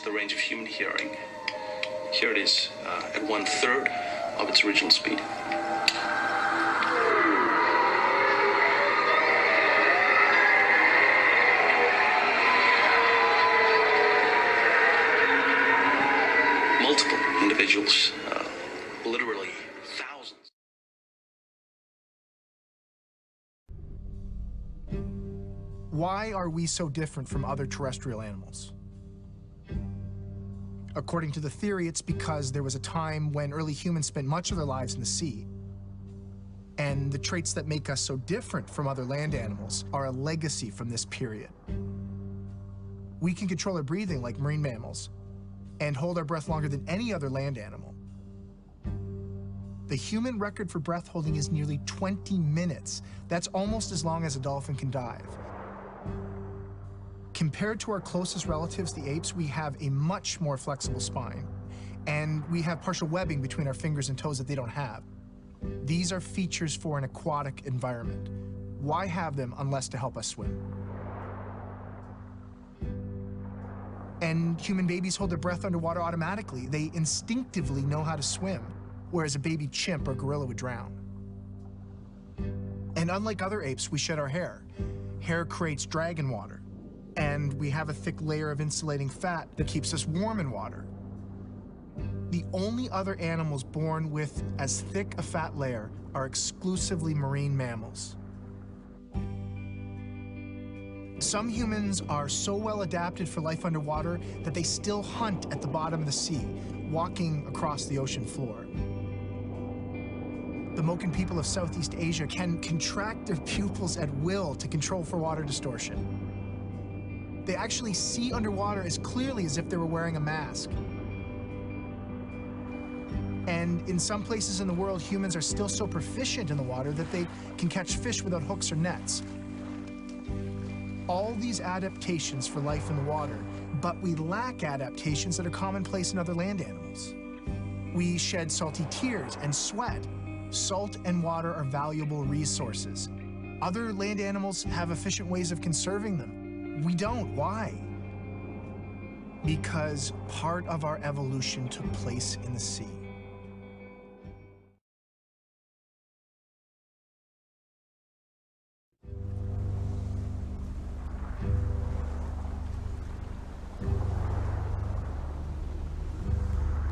the range of human hearing. Here it is, at 1/3 of its original speed. Multiple individuals, literally thousands. Why are we so different from other terrestrial animals? According to the theory, it's because there was a time when early humans spent much of their lives in the sea. And the traits that make us so different from other land animals are a legacy from this period. We can control our breathing like marine mammals and hold our breath longer than any other land animal. The human record for breath holding is nearly 20 minutes. That's almost as long as a dolphin can dive. Compared to our closest relatives, the apes, we have a much more flexible spine, and we have partial webbing between our fingers and toes that they don't have. These are features for an aquatic environment. Why have them unless to help us swim? And human babies hold their breath underwater automatically. They instinctively know how to swim, whereas a baby chimp or gorilla would drown. And unlike other apes, we shed our hair. Hair creates drag in water, and we have a thick layer of insulating fat that keeps us warm in water. The only other animals born with as thick a fat layer are exclusively marine mammals. Some humans are so well adapted for life underwater that they still hunt at the bottom of the sea, walking across the ocean floor. The Moken people of Southeast Asia can contract their pupils at will to control for water distortion. They actually see underwater as clearly as if they were wearing a mask. And in some places in the world, humans are still so proficient in the water that they can catch fish without hooks or nets. All these adaptations for life in the water, but we lack adaptations that are commonplace in other land animals. We shed salty tears and sweat. Salt and water are valuable resources. Other land animals have efficient ways of conserving them. We don't. Why? Because part of our evolution took place in the sea.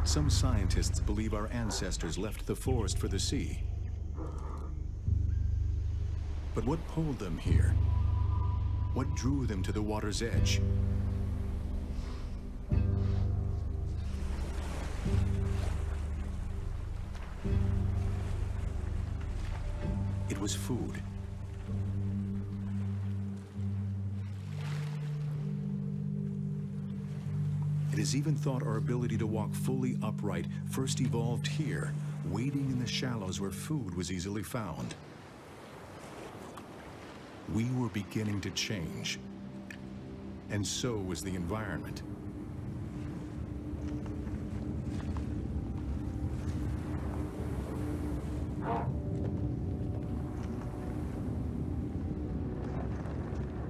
Some scientists believe our ancestors left the forest for the sea. But what pulled them here? What drew them to the water's edge? It was food. It is even thought our ability to walk fully upright first evolved here, wading in the shallows where food was easily found. We were beginning to change, and so was the environment.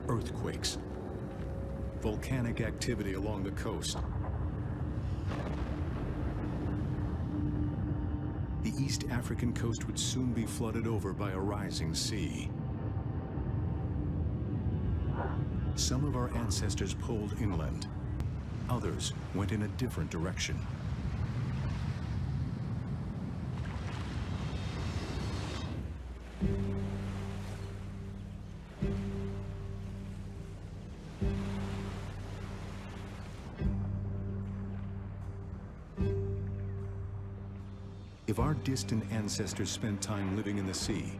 Earthquakes, volcanic activity along the coast. The East African coast would soon be flooded over by a rising sea. Some of our ancestors pulled inland. Others went in a different direction. If our distant ancestors spent time living in the sea,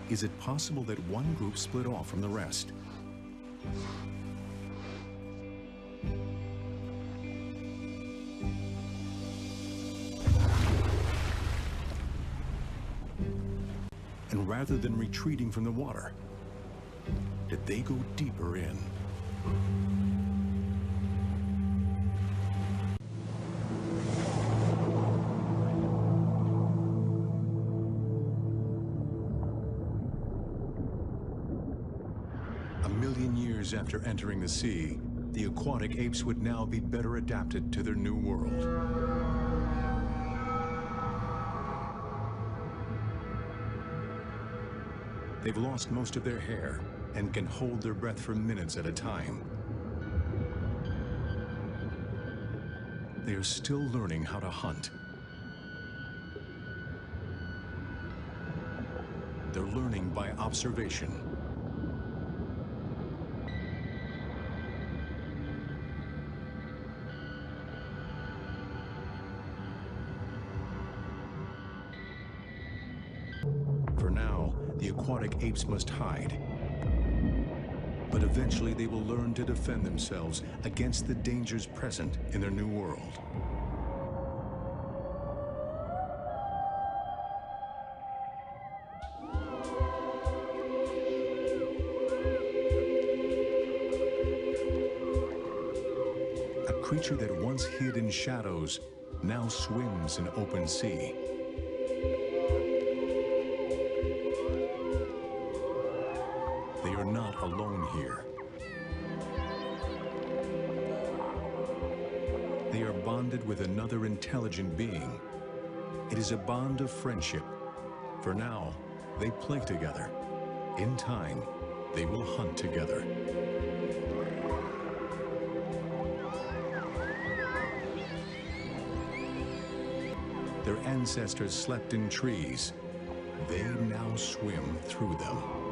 is it possible that one group split off from the rest? And rather than retreating from the water, did they go deeper in? A million years after entering the sea, the aquatic apes would now be better adapted to their new world. They've lost most of their hair and can hold their breath for minutes at a time. They are still learning how to hunt. They're learning by observation. For now, the aquatic apes must hide. But eventually they will learn to defend themselves against the dangers present in their new world. A creature that once hid in shadows now swims in open sea. They are not alone here. They are bonded with another intelligent being. It is a bond of friendship. For now, they play together. In time, they will hunt together. Their ancestors slept in trees. They now swim through them.